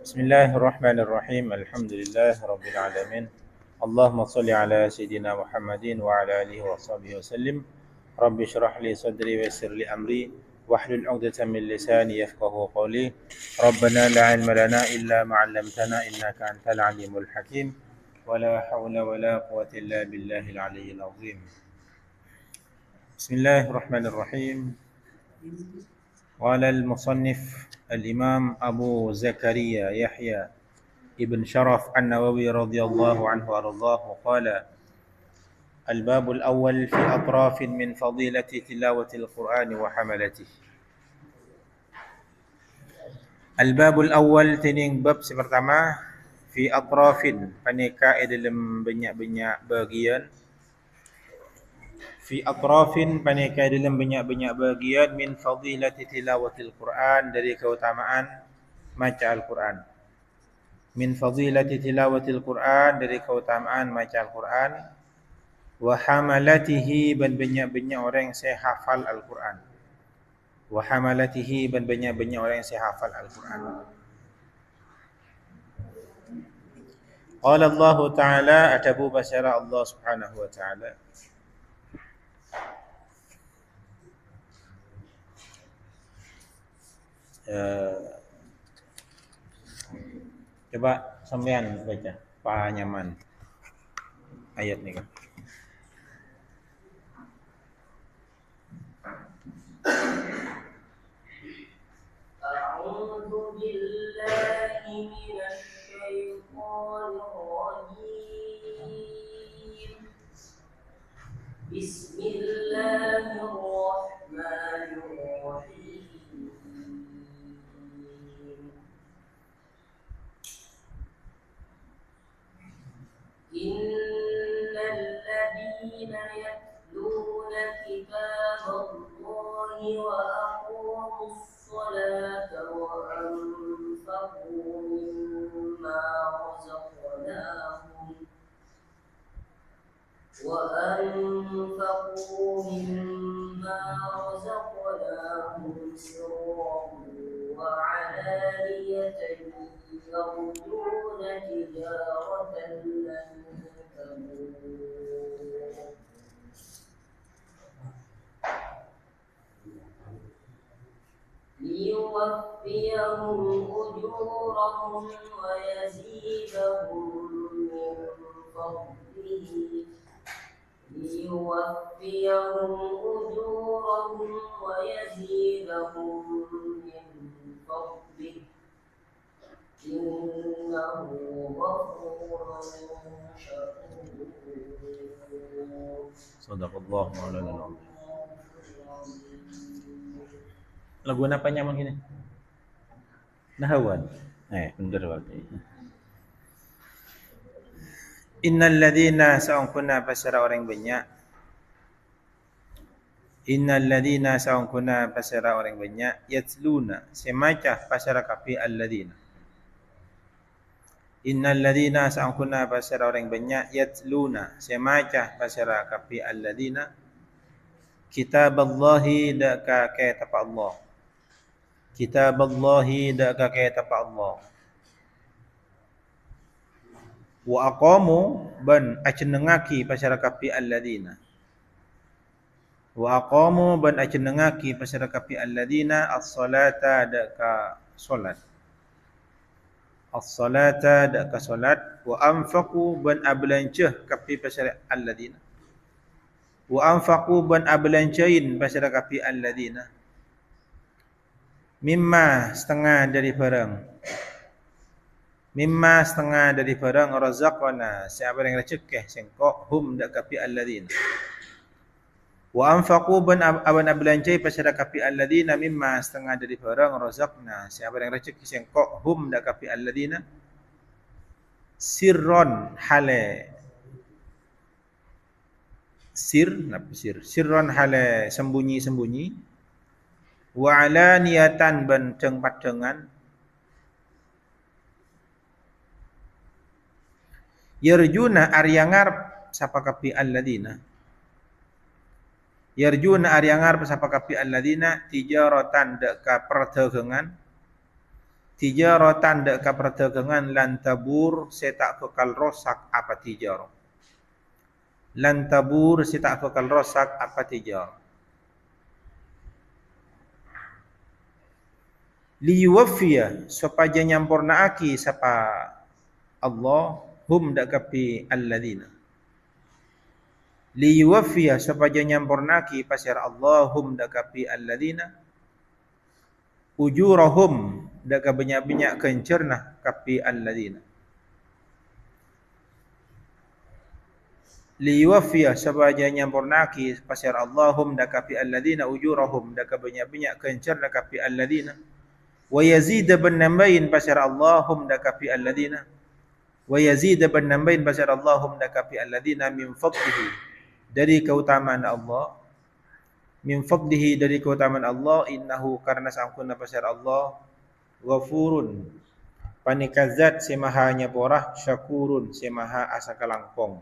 بسم الله الرحمن الرحيم الحمد لله رب العالمين اللهم صل على سيدنا محمد وعلى آله وصحبه وسلم رب اشرح لي صدري ويسر لي أمري واحلل عقدة من لساني يفقه قولي ربنا لا علم لنا إلا ما علمتنا إنك أنت العليم الحكيم ولا حول ولا قوة إلا بالله العلي العظيم بسم الله الرحمن الرحيم قال المصنف الإمام أبو زكريا يحيى ابن شرف النووي رضي الله عنه وأرضاه قال الباب الأول في أطراف من فضيلة تلاوة القرآن وحملته. الباب الأول tening bab pertama fi atrafin paneka dalam banyak-banyak bagian fi atrafin paneka dalam banyak-banyak bagian min fadilati tilawatil Quran dari keutamaan baca Al-Quran. Min fadilati tilawatil Quran dari keutamaan baca Al-Quran wa hamalatihi dan banyak-banyak orang yang saya hafal Al-Quran. Wa hamalatihi dan banyak-banyak orang yang saya hafal Al-Quran. Qala Allah Ta'ala atabu basyara Allah Subhanahu wa Ta'ala. Coba sampean baca Pak Nyaman ayat ni kan. أعوذ بالله من الشيطان الرجيم بسم الله الرحمن الرحيم إن الذين يتلون كتاب الله وأقاموا الصلاة وأنفقوا مما رزقناهم سرا وعلانية يرجون تجارة لن تبور ليوفيهم أجورهم ويزيدهم من فضله ليوفيهم أجورهم ويزيدهم من فضله إنه غفور شكور. صدق الله مولانا العظيم. Lagu apa nyaman gini? Nahawan. Benar waktu. Innal ladzina sa'ungkuna pasara orang banyak. Innal ladzina sa'ungkuna pasara orang banyak yatluna semacah pasara kapi alladzina. Innal ladzina sa'ungkuna pasara orang banyak yatluna semacah pasara kapi alladzina kitaballahi daka kitab Allah. Kitaballahi daka kitab Allah. Wa aqamu ban acenengaki pasara kapi alladzina. Wa aqamu ban acenengaki pasara kapi alladzina as-salata daka solat. As-salata daka solat wa anfaqu ban ablancah kapi pasara alladzina. Wa anfaqu ban ablancain pasara kapi alladzina. Mimma setengah dari barang. Mimma setengah dari barang razaqna siapa yang rezeki sengkok hum dak kapi alladzina. Wa anfaqu ban aban ablancai pasara kapi alladzina mimma setengah dari barang razaqna siapa yang rezeki sengkok hum dak kapi alladzina sirron hale sirron hale sembunyi-sembunyi wa alaniyatan ban teng padengan yarjuna aryangar sapa kapi alladzina yarjuna aryangar sapa kapi alladzina tijaratan deka perdagangan Tijaratan dak ka perdagangan lan tabur setak bekal rosak apa tijarah. Lan tabur setak bekal rosak apa tijarah. Liyuwaffiya supaya nyampurnaaki sapa Allah hum dak kapi alladzina. Liyuwaffiya supaya nyampurnaki pasir Allah hum dak kapi alladzina ujurahum dak banyak-banyak kencerna kapi alladzina. Liyuwaffiya supaya nyampurnaki pasir Allahum dak kapi alladzina ujurahum dak banyak-banyak kencerna kapi alladzina. Wa yazid ban nambahin pasir Allahum dak kapi alladzina. Wa yazid ban nambahin pasir Allahum dak kapi alladzina min fadlihi dari keutamaan Allah, min fadlihi dari keutamaan Allah, innahu karena sangkuna pasir Allah ghafurun panikazat semaha nyaporah, syakurun semaha asa kalangkong.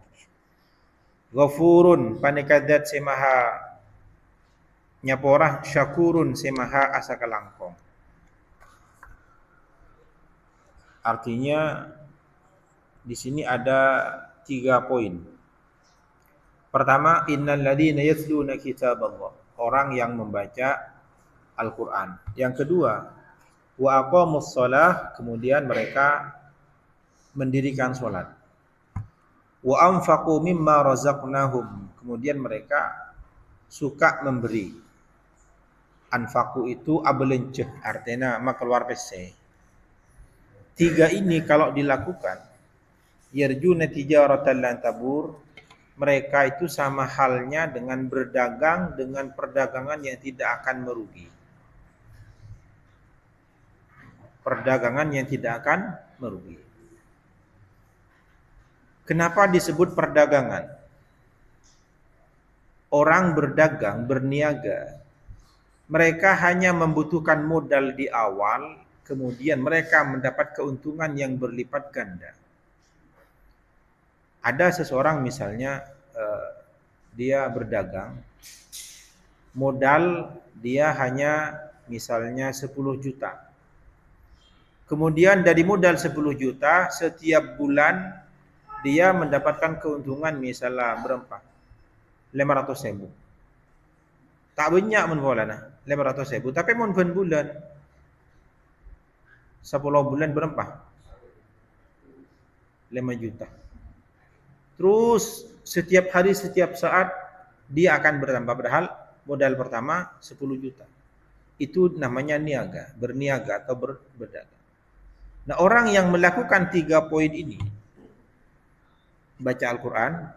Ghafurun panikazat semaha nyaporah, syakurun semaha asa kalangkong. Artinya di sini ada 3 poin. Pertama, innal ladzina yatluna kitaballah, orang yang membaca Al-Qur'an. Yang kedua, wa aqamus shalah, kemudian mereka mendirikan salat. Wa anfaqu mimma razaqnahum, kemudian mereka suka memberi. Anfaqu itu abelenceh, artinya makeluar pese. 3 ini kalau dilakukan, yarjuna tijaratan lan tabur, mereka itu sama halnya dengan berdagang dengan perdagangan yang tidak akan merugi. Perdagangan yang tidak akan merugi. Kenapa disebut perdagangan? Orang berdagang, berniaga, mereka hanya membutuhkan modal di awal, kemudian mereka mendapat keuntungan yang berlipat ganda. Ada seseorang misalnya dia berdagang, modal dia hanya misalnya 10 juta. Kemudian dari modal 10 juta setiap bulan dia mendapatkan keuntungan misalnya berapa? 500.000. Tak banyak mun bolana 500.000, tapi mun ben bulan 10 bulan berapa? 5 juta. Terus setiap hari, setiap saat dia akan bertambah, padahal modal pertama 10 juta. Itu namanya niaga, berniaga atau berdagang. Nah, orang yang melakukan 3 poin ini, baca Al-Quran,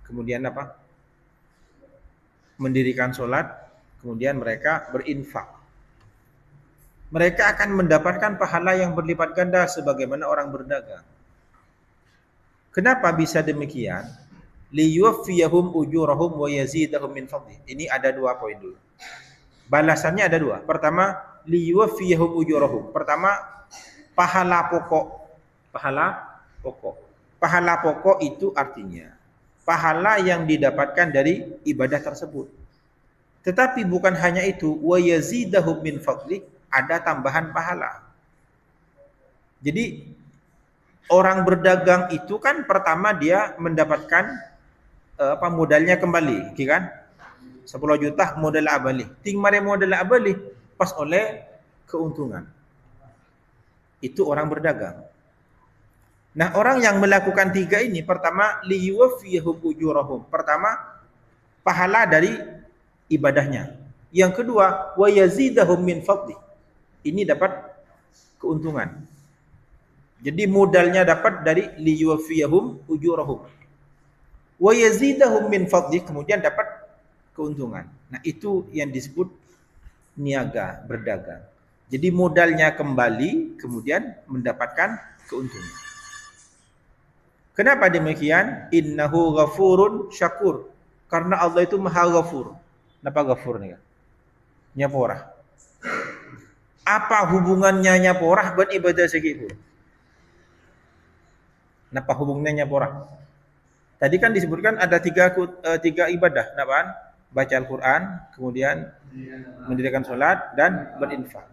kemudian apa? Mendirikan sholat, kemudian mereka berinfak. Mereka akan mendapatkan pahala yang berlipat ganda sebagaimana orang berdagang. Kenapa bisa demikian? Liyuwaffiyahum ujurahum wa yazidahum min fadli. Ini ada 2 poin dulu. Balasannya ada 2. Pertama, liyuwaffiyahum ujurahum. Pertama, pahala pokok. Pahala pokok. Pahala pokok itu artinya pahala yang didapatkan dari ibadah tersebut. Tetapi bukan hanya itu, wa yazidahum min fadli, ada tambahan pahala. Jadi orang berdagang itu kan pertama dia mendapatkan modalnya kembali, kan? 10 juta modal abali. Ting mare modal abali pas oleh keuntungan. Itu orang berdagang. Nah, orang yang melakukan 3 ini, pertama liyuwaffiyahum ujurahum. Pertama, pahala dari ibadahnya. Yang kedua, wa yazidahum min fadli. Ini dapat keuntungan. Jadi modalnya dapat dari liyuwaffiyahum ujurahum. Wa yazidahum min fadli, kemudian dapat keuntungan. Nah, itu yang disebut niaga, berdagang. Jadi modalnya kembali, kemudian mendapatkan keuntungan. Kenapa demikian? Innahu ghafurun syakur. Karena Allah itu maha ghafur. Kenapa ghafur nih? Nyaporah. Apa hubungannya nyaporah dengan ibadah segitu? Kenapa hubungannya nyaporah? Tadi kan disebutkan ada 3 ibadah. Kenapa? Baca Al-Quran, kemudian mendirikan sholat, dan berinfak.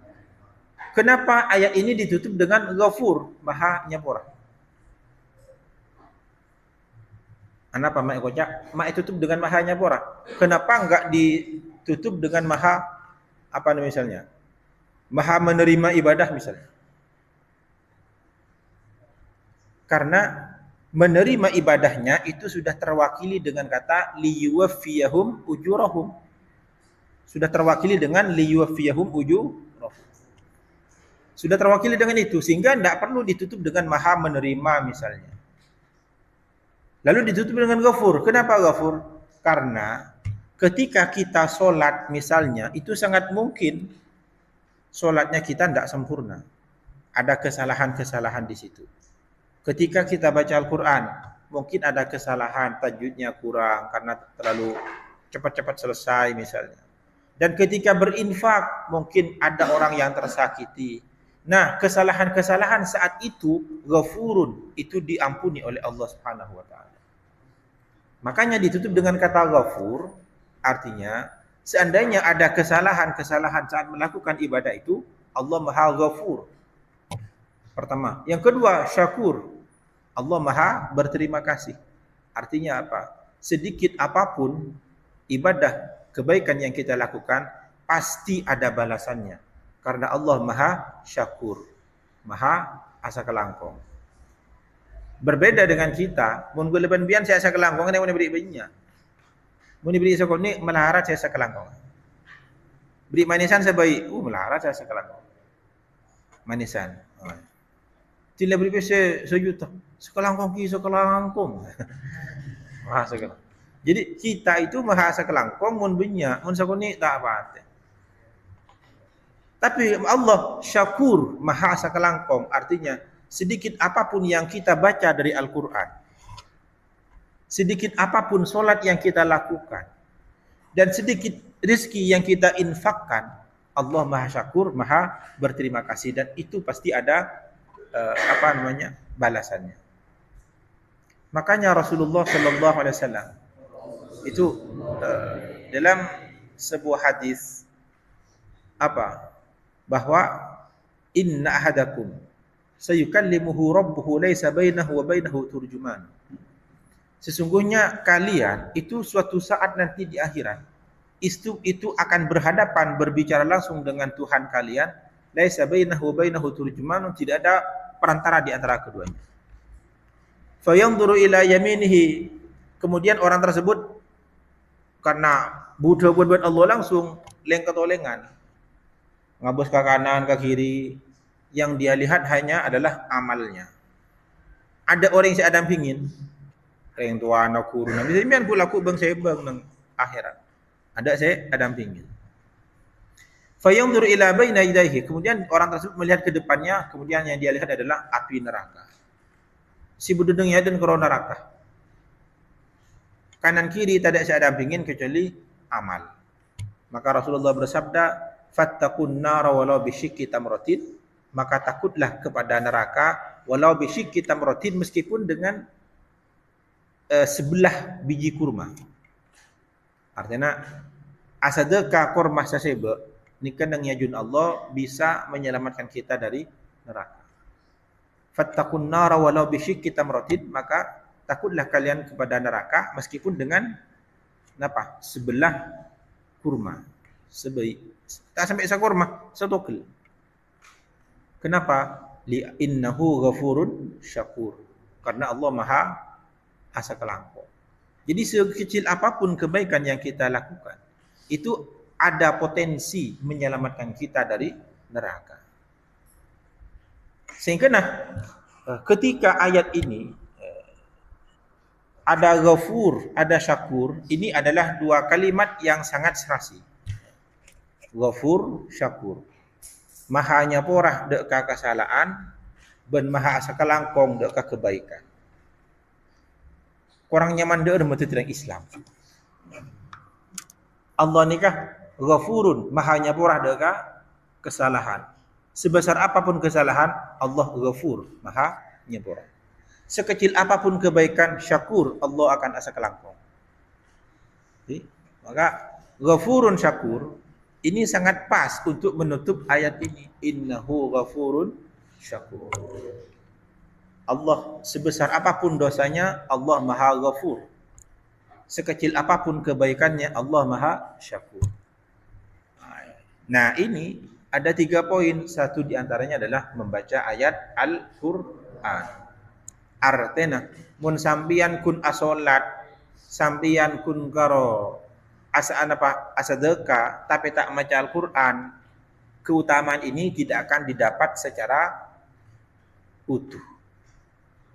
kenapa ayat ini ditutup dengan Ghafur, Maha Nyapura? Kenapa mak kocak? Mak tutup dengan Maha Nyapura. Kenapa enggak ditutup dengan Maha apa misalnya? Maha menerima ibadah misalnya. Karena menerima ibadahnya itu sudah terwakili dengan kata liyuwaffiyahum ujurahum. Sudah terwakili dengan liyuwaffiyahum ujurahum. Sudah terwakili dengan itu sehingga tidak perlu ditutup dengan Maha menerima misalnya. Lalu ditutup dengan Ghafur. Kenapa Ghafur? Karena ketika kita sholat misalnya, itu sangat mungkin sholatnya kita tidak sempurna. Ada kesalahan-kesalahan di situ. Ketika kita baca Al-Quran, mungkin ada kesalahan, tajwidnya kurang karena terlalu cepat-cepat selesai misalnya. Dan ketika berinfak, mungkin ada orang yang tersakiti. Nah, kesalahan-kesalahan saat itu, Ghafurun, itu diampuni oleh Allah Subhanahu wa Ta'ala. Makanya ditutup dengan kata Ghafur, artinya seandainya ada kesalahan-kesalahan saat melakukan ibadah itu, Allah Maha Ghafur. Pertama. Yang kedua, Syakur. Allah Maha berterima kasih. Artinya apa? Sedikit apapun ibadah kebaikan yang kita lakukan, pasti ada balasannya. Karena Allah Maha Syakur. Maha asa kelangkong. Berbeda dengan kita, mun geleban bian saya asa kelangkong, ini mau diberi bayinya. Mau diberi sekolah ini melarat saya asa kelangkong. Beri manisan sebaik, melarat saya asa kelangkong. Manisan. Tidak beri pese sejuta. Sekelangkong ki sekelangkong. Wah sekelangkong. Jadi kita itu maha sekelangkong, mun banyak, mun sekolah tak apa. Tapi Allah Syakur, Maha sekelangkong, artinya sedikit apapun yang kita baca dari Al-Quran, sedikit apapun solat yang kita lakukan, dan sedikit rezeki yang kita infakkan, Allah Maha Syakur, Maha berterima kasih, dan itu pasti ada balasannya. Makanya Rasulullah Sallallahu Alaihi Wasallam itu dalam sebuah hadis bahwa inna ahadakum sayukallimuhu rabbuhu laisa bainahu wa bainahu turjuman. Sesungguhnya kalian itu suatu saat nanti di akhirat itu akan berhadapan berbicara langsung dengan Tuhan kalian, laisa bainahu wa bainahu turjuman, tidak ada perantara di antara keduanya. Fayanzuru ila yaminihi, kemudian orang tersebut karena butuh buat Allah langsung lengket-lengan, ngabus ke kanan ke kiri, yang dia lihat hanya adalah amalnya. Ada orang yang saya dampingin, yang tua anak kurun, misalnya aku laku bang saya bang nang akhirat, ada saya dampingin. Fayanzur ila baina yadayhi, kemudian orang tersebut melihat ke depannya, kemudian yang dia lihat adalah api neraka. Si bududengnya dan korona neraka. Kanan kiri tidak saya dampingin kecuali amal. Maka Rasulullah bersabda, fattaqun nara walau bisyikki tamratin, maka takutlah kepada neraka walau bisyikki tamratin, meskipun dengan sebelah biji kurma. Artinya asadaka kurma sasebe nikan yang yajun Allah bisa menyelamatkan kita dari neraka. Fattaqun nara walau bisyikki tamratin, maka takutlah kalian kepada neraka meskipun dengan sebelah kurma. Tak sampai sekurma, setokil. Kenapa? Li'innahu ghafurun syakur. Karena Allah Maha asa kelangkong. Jadi sekecil apapun kebaikan yang kita lakukan, itu ada potensi menyelamatkan kita dari neraka. Sehingga ketika ayat ini ada ghafur, ada syakur, ini adalah dua kalimat yang sangat serasi. Ghafur, syakur. Maha nyaporah dek ka kesalahan, ben maha asa kelangkong dek ka kebaikan. Kurang nyaman dek mesti tidak Islam. Allah nikah ghafurun, maha nyaporah dek ka kesalahan. Sebesar apapun kesalahan, Allah ghafur, maha nyaporah. Sekecil apapun kebaikan, syakur, Allah akan asa kelangkong. Maka ghafurun syakur Ini sangat pas untuk menutup ayat ini. Innahu ghafurun syakur. Allah sebesar apapun dosanya, Allah Maha Ghafur. Sekecil apapun kebaikannya, Allah Maha Syakur. Nah, ini ada 3 poin. Satu di antaranya adalah membaca ayat Al-Qur'an. Artinya, mun sampian kun asolat, sampian kun karo asadeka, tapi tak baca Al-Qur'an, keutamaan ini tidak akan didapat secara utuh.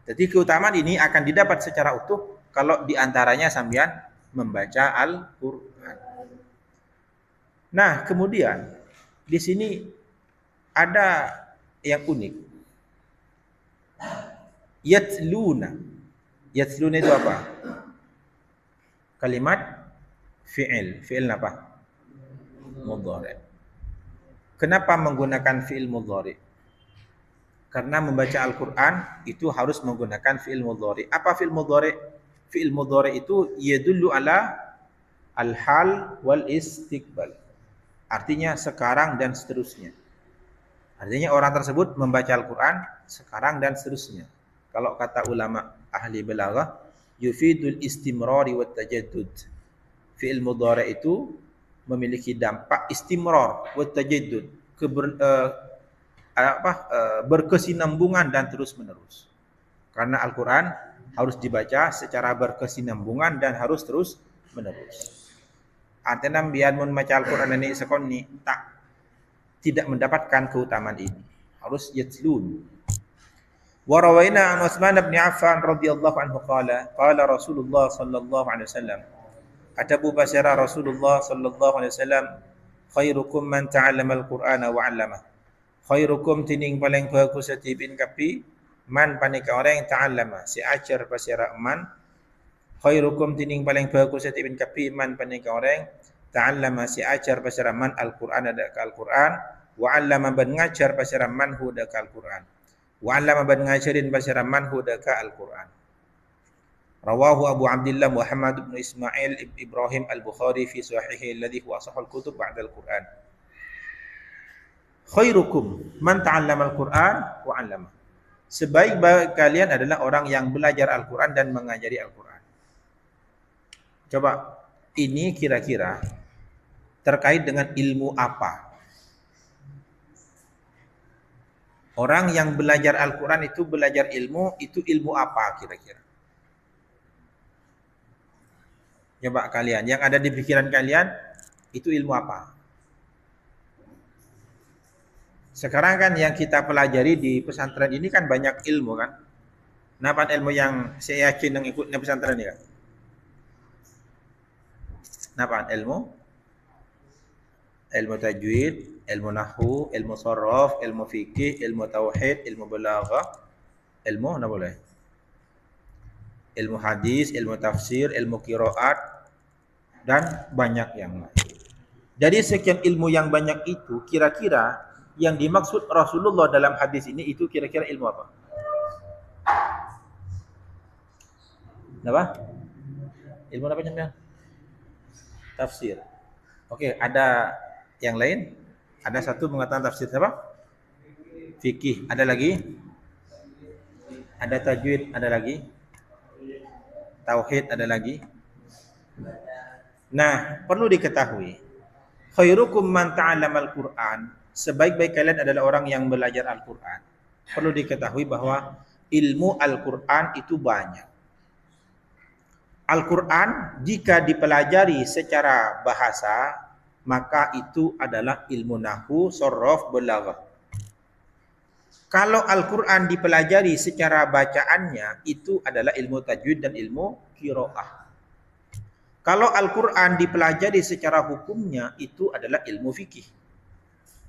Jadi keutamaan ini akan didapat secara utuh kalau diantaranya sambian membaca Al-Qur'an. Nah, kemudian di sini ada yang unik. Yatluna. Yatluna itu apa? Kalimat fi'il. Fi'il apa? Mudhari'. Kenapa menggunakan fi'il mudhari'? Karena membaca Al-Qur'an itu harus menggunakan fi'il mudhari'. Apa fi'il mudhari'? Fi'il mudhari' itu yadullu ala al-hal wal istiqbal. Artinya sekarang dan seterusnya. Artinya orang tersebut membaca Al-Qur'an sekarang dan seterusnya. Kalau kata ulama ahli balaghah, yufidul istimrari wat tajaddud. Fi'il mudhari' itu memiliki dampak istimrar wat tajaddud, berkesinambungan dan terus menerus. Karena Al-Quran harus dibaca secara berkesinambungan dan harus terus menerus. Artinya biar membaca Al-Quran ini sekonni tidak mendapatkan keutamaan ini. Harus yatlun. Wa rawaina an Utsman bin Affan radhiyallahu anhu qala Rasulullah sallallahu alaihi wasallam, atabu basara Rasulullah sallallahu alaihi wasallam, khairukum man ta'allama al-Qur'ana wa 'allama. Khairukum tining paling bagus satibin kapi man panika orang ta'allama si ajar pasira man. Khairukum tining paling bagus satibin kapi man panika orang ta'allama si ajar pasira man al-Qur'an ada ke Al-Qur'an wa 'allama ban ngajar pasira man hu da ke Al-Qur'an wa 'allama ban ngajarin pasira man hu da ke Al-Qur'an. Rawahu Abu Abdullah Muhammad bin Ismail ibn Ibrahim al-Bukhari fi sahihi alladhi huwa sahihul kutub ba'da al-Qur'an. Khairukum man ta'allama al-Qur'an wa 'allama. Sebaik-baik kalian adalah orang yang belajar Al-Qur'an dan mengajari Al-Qur'an. Coba ini kira-kira terkait dengan ilmu apa? Orang yang belajar Al-Qur'an itu belajar ilmu, itu ilmu apa kira-kira? Coba kalian, yang ada di pikiran kalian itu ilmu apa? Sekarang kan yang kita pelajari di pesantren ini kan banyak ilmu kan. Kenapa ilmu yang saya yakin yang ikutnya pesantren ini kan? Kenapa ilmu? Ilmu tajwid, ilmu nahwu, ilmu sharaf, ilmu fikih, ilmu tauhid, ilmu balaghah, ilmu apa boleh? Ilmu hadis, ilmu tafsir, ilmu qiraat, dan banyak yang lain. Dari sekian ilmu yang banyak itu, kira-kira yang dimaksud Rasulullah dalam hadis ini itu kira-kira ilmu apa? Apa? Ilmu apa namanya? Tafsir. Oke, ada yang lain? Ada satu mengatakan tafsir apa? Fikih. Ada lagi? Ada tajwid, ada lagi? Tauhid, ada lagi? Nah, perlu diketahui, khairukum man ta'allama al-Qur'an, sebaik-baik kalian adalah orang yang belajar Al-Qur'an. Perlu diketahui bahwa ilmu Al-Qur'an itu banyak. Al-Qur'an jika dipelajari secara bahasa, maka itu adalah ilmu nahwu, sharaf, balaghah. Kalau Al-Qur'an dipelajari secara bacaannya, itu adalah ilmu tajwid dan ilmu qiraah. Kalau Al-Qur'an dipelajari secara hukumnya, itu adalah ilmu fikih.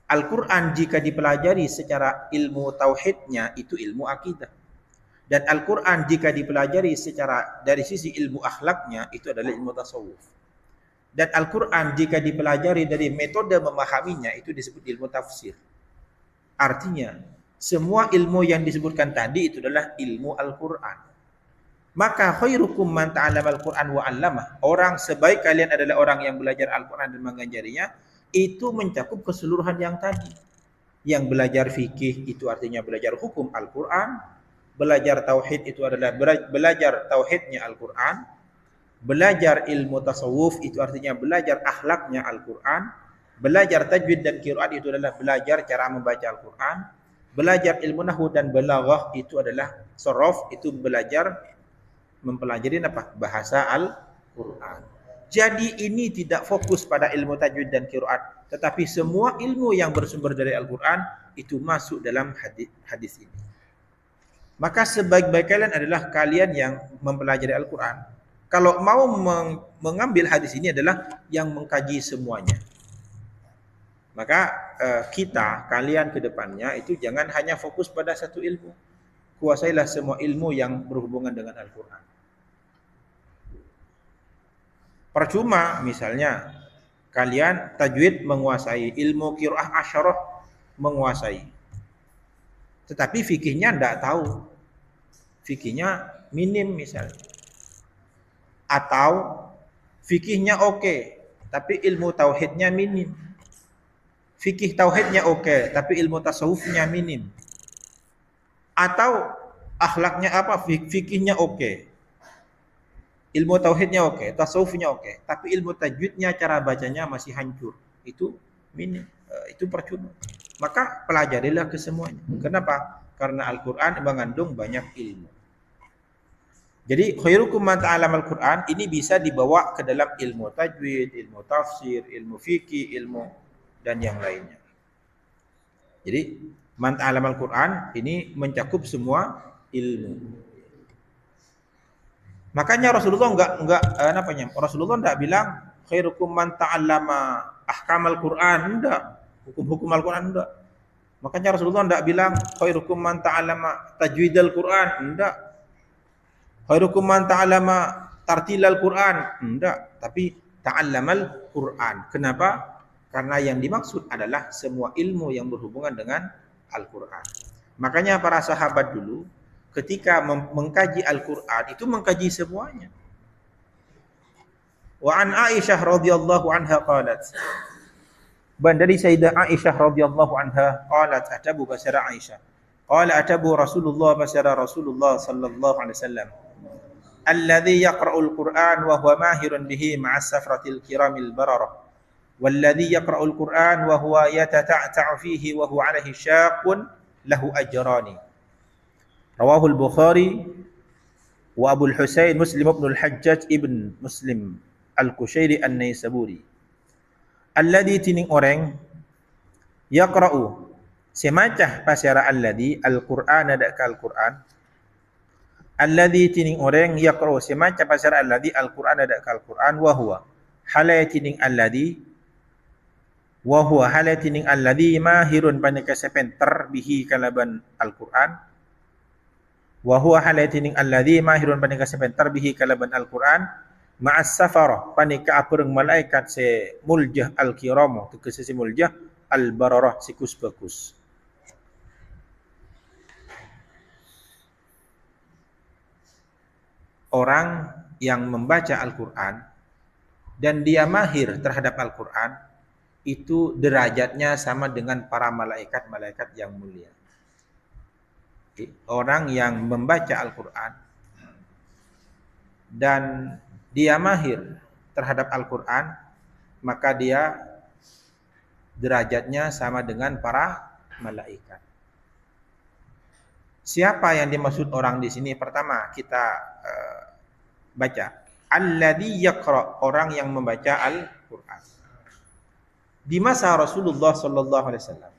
Al-Qur'an jika dipelajari secara ilmu tauhidnya, itu ilmu akidah. Dan Al-Qur'an jika dipelajari secara dari sisi ilmu akhlaknya, itu adalah ilmu tasawuf. Dan Al-Qur'an jika dipelajari dari metode memahaminya, itu disebut ilmu tafsir. Artinya, semua ilmu yang disebutkan tadi itu adalah ilmu Al-Qur'an. Maka khairukum man ta'allama al-Qur'an wa 'allamah. Orang sebaik kalian adalah orang yang belajar Al-Qur'an dan mengajarinya. itu mencakup keseluruhan yang tadi. Yang belajar fikih itu artinya belajar hukum Al-Quran, belajar tauhid itu adalah belajar tauhidnya Al-Quran, belajar ilmu tasawuf itu artinya belajar akhlaknya Al-Quran, belajar tajwid dan qiraat itu adalah belajar cara membaca Al-Quran, belajar ilmu nahwu dan balaghah itu adalah sorof, itu belajar mempelajari apa? Bahasa Al-Quran. Jadi ini tidak fokus pada ilmu tajwid dan qiraat, tetapi semua ilmu yang bersumber dari Al-Quran itu masuk dalam hadis ini. Maka sebaik-baik kalian adalah kalian yang mempelajari Al-Quran. Kalau mau mengambil hadis ini adalah yang mengkaji semuanya. Maka kalian ke depannya itu jangan hanya fokus pada satu ilmu. Kuasailah semua ilmu yang berhubungan dengan Al-Quran. Percuma misalnya kalian tajwid menguasai, ilmu qiraah asyarah menguasai, tetapi fikihnya tidak tahu, fikihnya minim misalnya, atau fikihnya oke, tapi ilmu tauhidnya minim, fikih tauhidnya oke, tapi ilmu tasawufnya minim, atau akhlaknya apa, fikihnya oke, ilmu tauhidnya oke, tasawufnya oke, tapi ilmu tajwidnya, cara bacanya masih hancur. Itu minim, itu percuma. Maka pelajarilah kesemuanya. Kenapa? Karena Al-Quran mengandung banyak ilmu. Jadi khairukum man ta'allama Al-Quran ini bisa dibawa ke dalam ilmu tajwid, ilmu tafsir, ilmu fikih, ilmu dan yang lainnya. Jadi man ta'allama Al-Quran ini mencakup semua ilmu. Makanya Rasulullah Rasulullah enggak bilang khairukum man ta'allama ahkamal Quran, enggak. Hukum-hukum Al-Quran enggak. Makanya Rasulullah enggak bilang khairukum man ta'allama tajwidal Quran, enggak. Khairukum man ta'allama tartilal Quran, enggak. Tapi ta'allamal Quran. Kenapa? Karena yang dimaksud adalah semua ilmu yang berhubungan dengan Al-Quran. Makanya para sahabat dulu ketika mengkaji Al-Quran itu mengkaji semuanya. Wa an Aisyah radhiyallahu anha qalat. Dari Sayyidah Aisyah radhiyallahu anha qalat, atabu basara Aisyah. Qala atabu Rasulullah basara Rasulullah sallallahu alaihi wasallam. Alladhi yaqra'ul Qur'an wa huwa mahirun bihi ma'a safratil kiramil bararah. Walladhi yaqra'ul Qur'an wa huwa yatata'ta'u fihi wa huwa 'alaihi syaqqun lahu ajrani. Rawahul Bukhari wa Abu Husain Muslim ibn al-Hajjaj ibn Muslim al-Kushairi an-Naisaburi. Alladhi tining orang yaqra'u semacah pasara alladhi al-Qur'an ada ke Al-Quran. Alladhi tining orang yaqra'u semacah pasara alladhi al-Quran ada ke Al-Quran wa huwa halai tining alladhi wa huwa halai tining alladhi mahirun panikasepen terbihi kalaban Al-Quran. Wa huwa halatining alladhi mahirun panika sebentar bihi kalaban Al-Quran ma'as safarah panika apereng malaikat se muljah al-kiramu tekesi si muljah al-bararah sikus bagus. Orang yang membaca Al-Quran dan dia mahir terhadap Al-Quran itu derajatnya sama dengan para malaikat-malaikat yang mulia. Orang yang membaca Al-Quran dan dia mahir terhadap Al-Quran, maka dia derajatnya sama dengan para malaikat. Siapa yang dimaksud orang di sini? Pertama kita baca alladzi yaqra, orang yang membaca Al-Quran. Di masa Rasulullah sallallahu alaihi wasallam,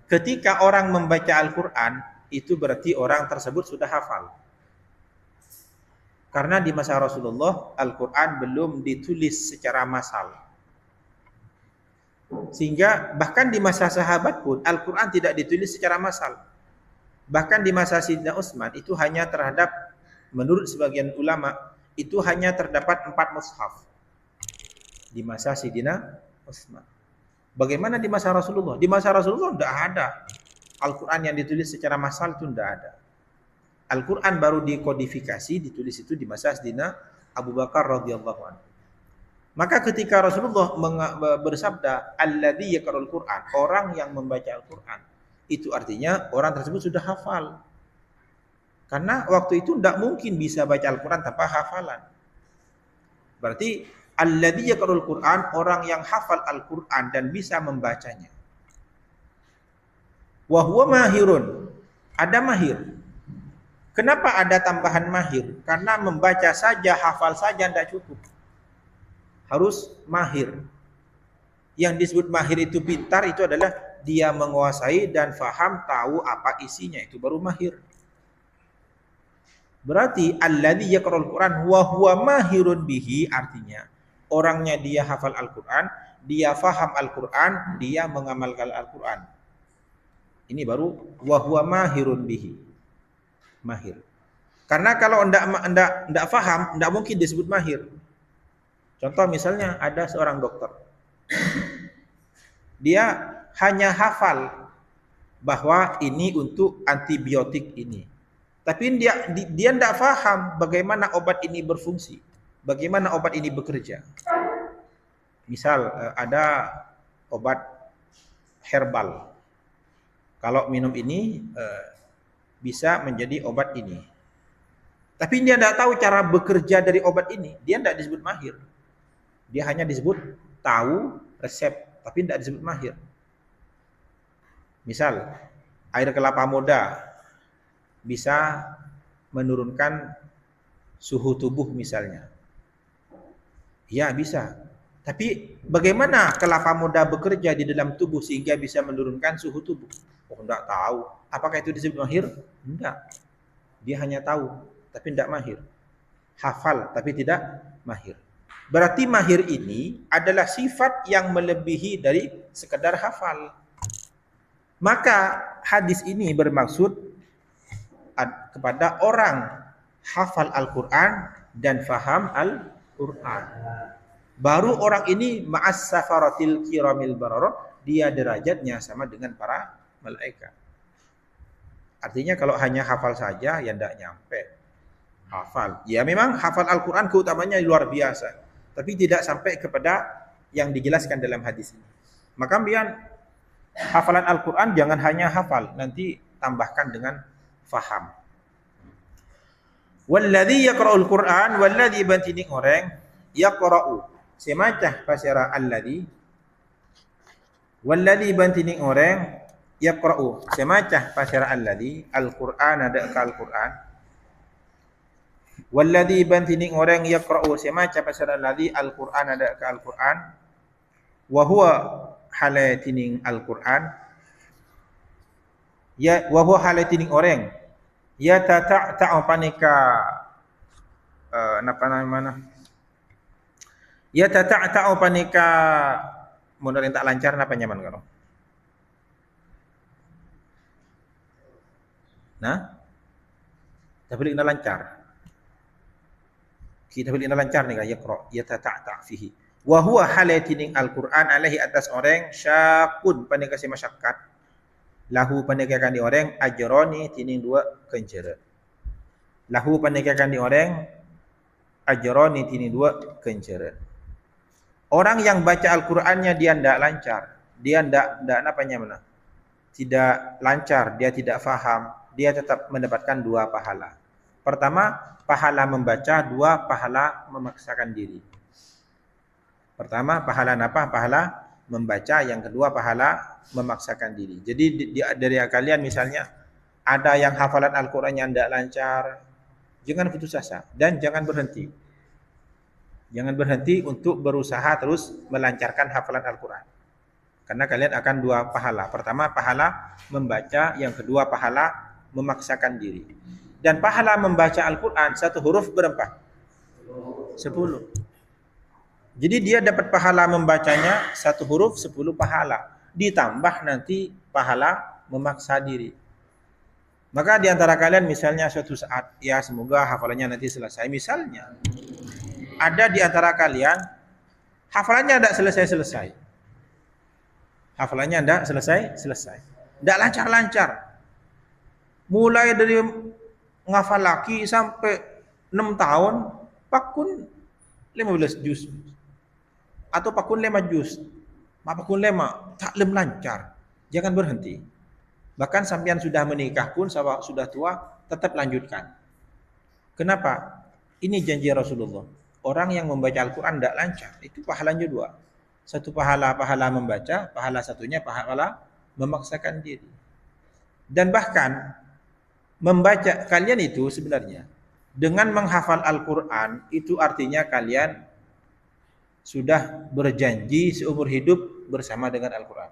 ketika orang membaca Al-Quran, itu berarti orang tersebut sudah hafal. Karena di masa Rasulullah, Al-Quran belum ditulis secara massal. Sehingga bahkan di masa sahabat pun, Al-Quran tidak ditulis secara massal. Bahkan di masa Sayyidina Utsman, itu hanya terhadap, menurut sebagian ulama, itu hanya terdapat 4 mushaf. Di masa Sayyidina Utsman. Bagaimana di masa Rasulullah? Di masa Rasulullah tidak ada Al-Quran yang ditulis secara massal, itu tidak ada. Al-Quran baru dikodifikasi, ditulis itu di masa Sayyidina Abu Bakar radhiyallahu anhu. Maka ketika Rasulullah bersabda alladzi yaqra'ul Qur'an, orang yang membaca Al-Qur'an, itu artinya orang tersebut sudah hafal. Karena waktu itu tidak mungkin bisa baca Al-Qur'an tanpa hafalan. Berarti alladzi yaqra'ul Qur'an, orang yang hafal Al-Qur'an dan bisa membacanya. Wa huwa mahirun, ada mahir. Kenapa ada tambahan mahir? Karena membaca saja, hafal saja tidak cukup. Harus mahir. Yang disebut mahir itu pintar, itu adalah dia menguasai dan faham, tahu apa isinya, itu baru mahir. Berarti alladzi yaqra'ul Qur'an wa huwa mahirun bihi, artinya orangnya dia hafal Al-Qur'an, dia faham Al-Qur'an, dia mengamalkan Al-Qur'an. Ini baru wa huwa mahirun bihi. Mahir. Karena kalau enggak faham, enggak mungkin disebut mahir. Contoh misalnya ada seorang dokter. Dia hanya hafal bahwa ini untuk antibiotik ini. Tapi dia enggak paham bagaimana obat ini berfungsi, bagaimana obat ini bekerja. Misal ada obat herbal. Kalau minum ini bisa menjadi obat ini. Tapi dia tidak tahu cara bekerja dari obat ini, dia tidak disebut mahir. Dia hanya disebut tahu resep, tapi tidak disebut mahir. Misal, air kelapa muda bisa menurunkan suhu tubuh misalnya. Ya, bisa. Tapi bagaimana kelapa muda bekerja di dalam tubuh sehingga bisa menurunkan suhu tubuh? Oh, tidak tahu. Apakah itu disebut mahir? Tidak. Dia hanya tahu, tapi tidak mahir. Hafal, tapi tidak mahir. Berarti mahir ini adalah sifat yang melebihi dari sekedar hafal. Maka hadis ini bermaksud kepada orang hafal Al-Quran dan faham Al-Quran. Baru orang ini ma'as safaratil kiramil bararah, dia derajatnya sama dengan para malaikat. Artinya kalau hanya hafal saja ya tidak nyampe. Hafal. Ya memang hafal Al-Quran keutamanya luar biasa. Tapi tidak sampai kepada yang dijelaskan dalam hadis ini. Maka kemudian hafalan Al-Quran jangan hanya hafal, nanti tambahkan dengan faham. Walladzi yaqra'ul Qur'an, walladzi bantini orang yaqra'u. Semacah pasara alladzi. Walladzi bantini orang yaqra'u. Semacah pasara alladzi, Al-Qur'an ada ke Al-Quran. Walladzi bantini orang yaqra'u, semacah pasara alladzi, Al-Qur'an ada ke Al-Quran. Wa huwa halatining Al-Quran. Ya, wa huwa halatining orang ya ta'u panika napa namanya? Ya ta'u panika mun tak lancar napa nyaman karo? Nah? Tapi nak lancar. Kita boleh lancar nih yaqra ya ta'ta fihi. Wa huwa halatining Al-Quran alaihi atas orang syaqun panika si masyakkat. Lahu panikakan di orang ajroni tining dua kenjeret. Lahu panikakan di orang ajroni tining dua kenjeret. Orang yang baca Al-Qur'annya dia tidak lancar, dia tidak apanya mana? Tidak lancar, dia tidak faham, dia tetap mendapatkan dua pahala. Pertama, pahala membaca, dua pahala memaksakan diri. Pertama, pahala apa? Pahala membaca, yang kedua pahala memaksakan diri. Jadi dari kalian misalnya ada yang hafalan Al-Qur'annya tidak lancar, jangan putus asa dan jangan berhenti. Jangan berhenti untuk berusaha terus melancarkan hafalan Al-Qur'an. Karena kalian akan dua pahala. Pertama pahala membaca, yang kedua pahala memaksakan diri. Dan pahala membaca Al-Qur'an satu huruf berapa? 10. Jadi dia dapat pahala membacanya satu huruf 10 pahala. Ditambah nanti pahala memaksa diri. Maka di antara kalian misalnya suatu saat, ya semoga hafalannya nanti selesai. Misalnya, ada di antara kalian hafalannya tidak selesai-selesai. Hafalannya tidak selesai-selesai. Tidak lancar-lancar. Mulai dari ngafal laki sampai 6 tahun, pakun 15 juz. atau pakun lema jus, pakun lema tak lem lancar, jangan berhenti. Bahkan sampean sudah menikah pun, sudah tua, tetap lanjutkan. Kenapa? Ini janji Rasulullah. Orang yang membaca Al-Quran tidak lancar, itu pahalanya dua. Satu pahala membaca, pahala satunya pahala memaksakan diri. Dan bahkan membaca kalian itu sebenarnya dengan menghafal Al-Quran itu artinya kalian sudah berjanji seumur hidup bersama dengan Al-Quran.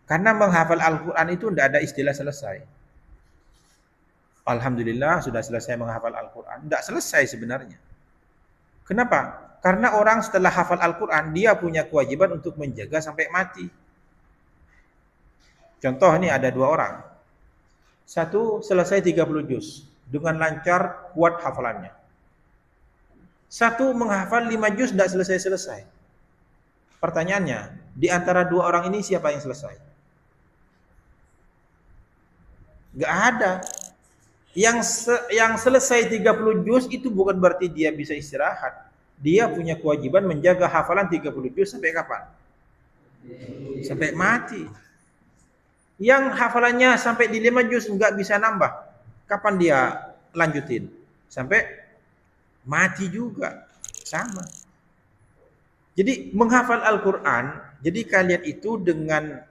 Karena menghafal Al-Quran itu tidak ada istilah selesai. Alhamdulillah sudah selesai menghafal Al-Quran. Tidak selesai sebenarnya. Kenapa? Karena orang setelah hafal Al-Quran, dia punya kewajiban untuk menjaga sampai mati. Contoh ini ada dua orang. Satu selesai 30 juz. Dengan lancar, kuat hafalannya. Satu menghafal 5 juz, tidak selesai-selesai. Pertanyaannya, di antara dua orang ini siapa yang selesai? Gak ada. Yang selesai 30 juz itu bukan berarti dia bisa istirahat. Dia punya kewajiban menjaga hafalan 30 juz sampai kapan? Sampai mati. Yang hafalannya sampai di 5 juz nggak bisa nambah. Kapan dia lanjutin? Sampai mati juga. Sama. Jadi menghafal Al-Quran, jadi kalian itu dengan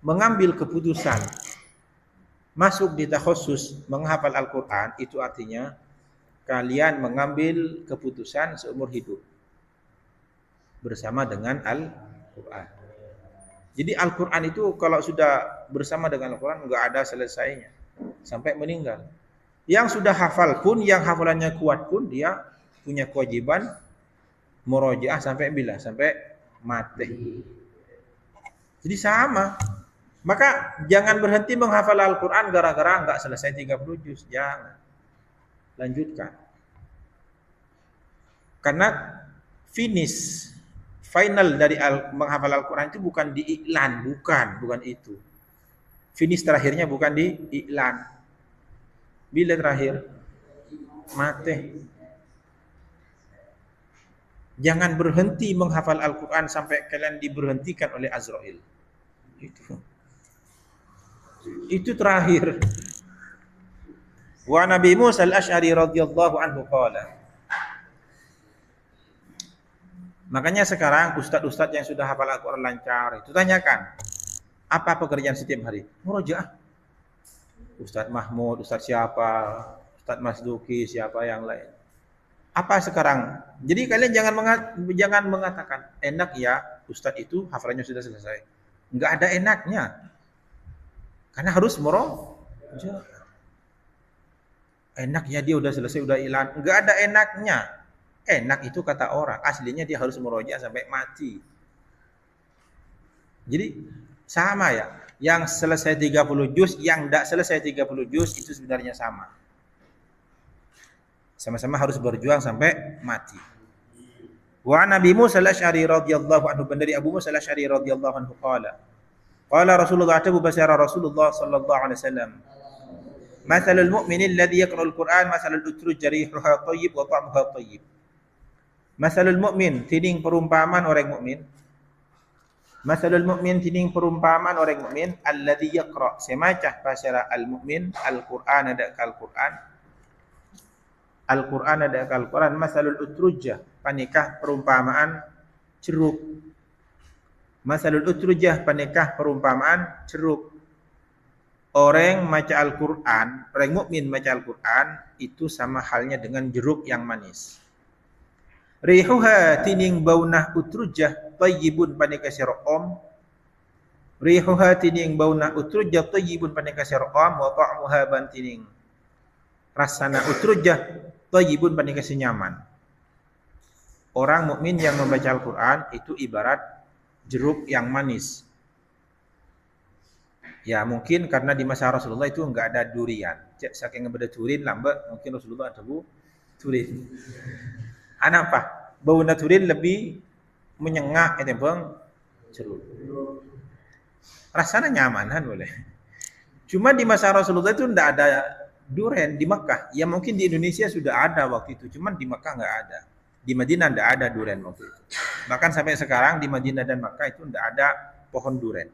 mengambil keputusan masuk di takhusus menghafal Al-Quran, itu artinya kalian mengambil keputusan seumur hidup bersama dengan Al-Quran. Jadi Al-Quran itu kalau sudah bersama dengan Al-Quran nggak ada selesainya sampai meninggal. Yang sudah hafal pun, yang hafalannya kuat pun, dia punya kewajiban murojaah sampai bila? Sampai mati. Jadi sama. Maka jangan berhenti menghafal Al-Quran gara-gara nggak selesai 30 juz. Jangan. Lanjutkan. Karena final dari menghafal Al-Quran itu bukan di iklan. Bukan itu. Finish terakhirnya bukan di iklan. Bila terakhir? Mati. Jangan berhenti menghafal Al-Quran sampai kalian diberhentikan oleh Azrail. Itu terakhir. Wa Nabi Musa al-Asy'ari radhiyallahu anhu qala. Makanya sekarang ustaz-ustaz yang sudah hafal Al-Quran lancar itu tanyakan, apa pekerjaan setiap hari? Murojaah. Ustaz Mahmud, Ustaz siapa, Ustaz Masduki, siapa yang lain. Apa sekarang? Jadi kalian jangan mengatakan enak ya Ustaz itu hafalannya sudah selesai. Enggak ada enaknya. Karena harus murojaah. Enaknya dia udah selesai, udah hilang. Enggak ada enaknya. Enak itu kata orang. Aslinya dia harus murojaah sampai mati. Jadi sama ya. Yang selesai 30 juz, yang tidak selesai 30 juz itu sebenarnya sama. Sama-sama harus berjuang sampai mati. Wa Nabi Musa al-Asy'ari radhiyallahu anhu, dari Abu Musa al-Asy'ari radhiyallahu anhu qala. Qala Rasulullah atabu basara Rasulullah sallallahu alaihi wasallam. Mathalul mu'min alladhi yaqra'ul Qur'an mathalul utruj jarihuha thayyib wa ta'muha thayyib. Mathalul mu'min, tining perumpamaan orang mukmin. Mathalul mu'min, tining perumpamaan orang mukmin alladhi yaqra' semacah pasara al-mu'min al-Qur'an ada al-Qur'an. Al-Quran ada Al-Quran. Masalul utrujah, panikah perumpamaan ceruk. Masalul utrujah, panikah perumpamaan ceruk. Orang maca Al-Quran, orang mukmin maca Al-Quran itu sama halnya dengan jeruk yang manis. Rihuha tining baunah utrujah tayyibun panikah sirom. Rihuha tining baunah utrujah tayyibun panikah sirom wa ta'muha bantining rasana utrujah thayyibun panikah nyaman. Orang mukmin yang membaca Al-Quran itu ibarat jeruk yang manis. Ya mungkin karena di masa Rasulullah itu enggak ada durian. Saking ngebeda durian lambat mungkin Rasulullah ada durian. Apa? Bau durian lebih menyengat itu bang jeruk. Rasanya nyamanan boleh. Cuma di masa Rasulullah itu enggak ada durian di Mekah. Ya mungkin di Indonesia sudah ada waktu itu, cuman di Mekah nggak ada. Di Madinah tidak ada durian waktu itu. Bahkan sampai sekarang di Madinah dan Makkah itu tidak ada pohon durian.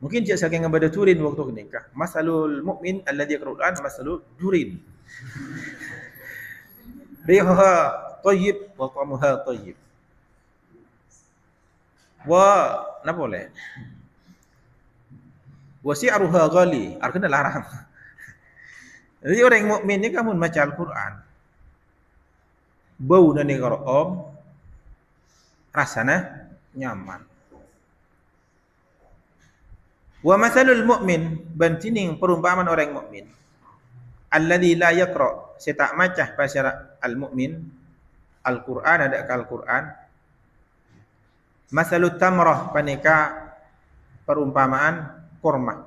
Mungkin dia saking ngebaca turin waktu nikah. Masalul mu'min alladhi yaqra'ul Qur'an masalul durin. Rihuha thayyib wa ta'muha thayyib. Napa boleh? Wa si'ruha ghali, artinya larang. Jadi orang mukmin ni kamu baca Al-Qur'an. Bau dan Qur'an rasanya nyaman. Wa mathalul mu'min bantining perumpamaan orang mukmin. Alladzi la yaqra, saya tak macah bahasa al-mukmin. Al-Qur'an ada ke Al-Qur'an. Masalut tamrah panika perumpamaan kurma.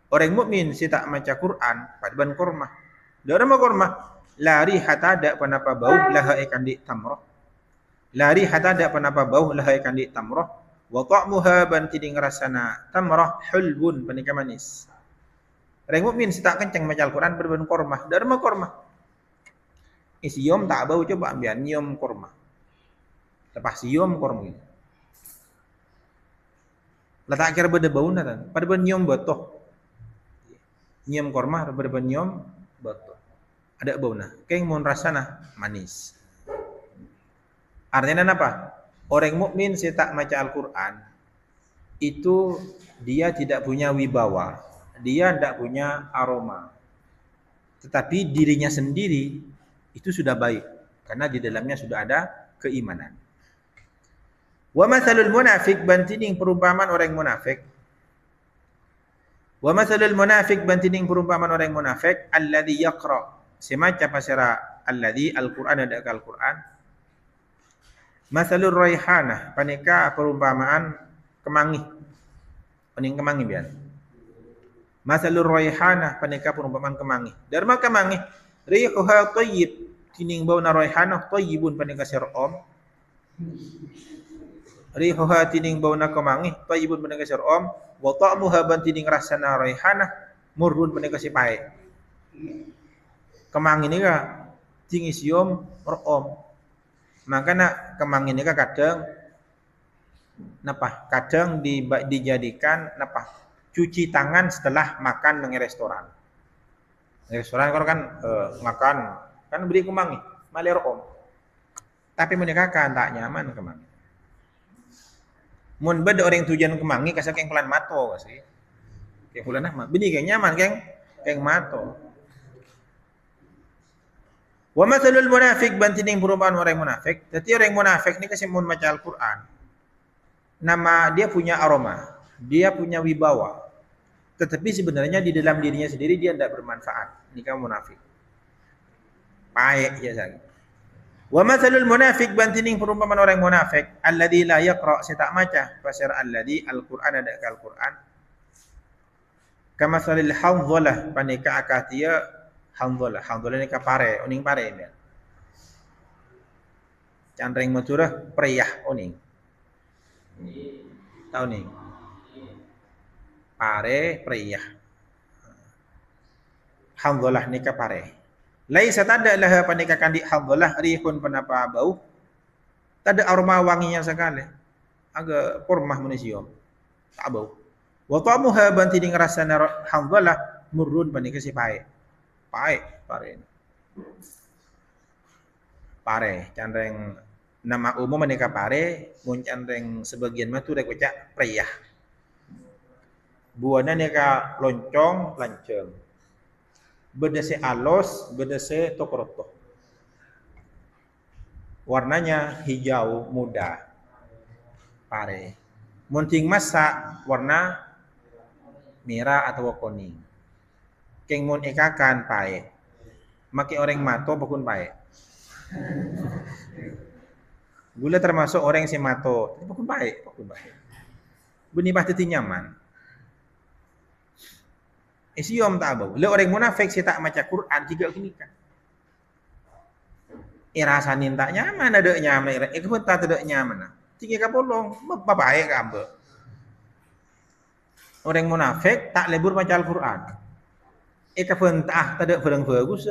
Orang mukmin si tak maca Quran padban kurma. Dalam kurma lari hatta ada panapa bau laha ikan di tamrah. Lari hatta ada panapa bau laha ikan di tamrah. Wa ta'muha bantiding rasana tamrah hulbun panika manis. Orang mukmin si tak kencang maca Al-Quran padban kurma. Dalam kurma. Isiom tak bau coba ambil nyium kurma. Lepas siom kurma. Letak kira beda bau natan. Pada nyium betoh. Nyium korma pada nyium betoh. Ada bau nah. Keng mun rasana manis. Artinya apa? Orang mukmin si tak maca Al-Qur'an itu dia tidak punya wibawa. Dia tidak punya aroma. Tetapi dirinya sendiri itu sudah baik karena di dalamnya sudah ada keimanan. Wa mathalul munafiq bantining perumpamaan orang munafik. Wa mathalul munafiq bantining perumpamaan orang munafik alladzi yaqra. Semacam pasara alladzi Al-Qur'an ada Al-Qur'an. Mathalur raihanah panika perumpamaan kemangi. Pening kemangi biar. Mathalur raihanah panika perumpamaan kemangi. Dharma kemangi rihuha thayyib tining bauna raihanah thayyibun panika sirom. Rihuha tining bauna kemangi thayyibun panika sirom wa ta'muha bantining rasana raihanah murrun panika sipai. Kemangi ni ka ting isiom rom. Makanya kemangi ni ka kadang kadang dijadikan cuci tangan setelah makan di restoran. Di restoran kan makan kan beri kemangi, malah rom. Tapi menikah kan tak nyaman kemangi. Mun beda orang tujuan kemangi kasih keng pelan mato kasih. Keng pelan mah. Bini keng nyaman keng mato. Wa mathalul munafiq bantining perumpamaan orang munafik. Jadi orang munafik ni kasih mun maca Al-Qur'an. Nama dia punya aroma, dia punya wibawa. Tetapi sebenarnya di dalam dirinya sendiri dia tidak bermanfaat. Ini kamu munafik. Baik ya saya. Wa mathalul munafiq bantining perumpamaan orang munafik alladzi la yaqra saya tak maca pasal alladzi Al-Qur'an ada ke Al-Qur'an kama salil hanzalah panika akatia hanzalah ni ka pare oning pare ya candring maturah priyah oning tahu nih pare priyah hanzalah ni ka pare. Laisa tada lah panika kandi hadzalah rihun panapa bau. Tada aroma wanginya sekali. Agak kurmah manusia. Tak bau. Wa ta'muha bantining rasana hadzalah murrun panika si pae. Pare. Pare candreng nama umum panika pare, mun candreng sebagian mah tu rek baca priyah. Buana nika loncong lanceng. Bedese alos, bedese tokroto. Warnanya hijau muda. Pare. Munting masak warna merah atau kuning. Keng mun ekakan pae. Maki orang mato bakun pae. Gula termasuk orang si mato, bakun pae. Beni pasti nyaman. Isiom tak bau. Le orang munafik si tak maca Quran juga gini kan. Rasanin tak nyaman ada nyaman. Pun tak ada nyaman. Tinggi ka polong, babae ka ambe. Orang munafik tak lebur maca Al-Quran. Pun tak ada bagus.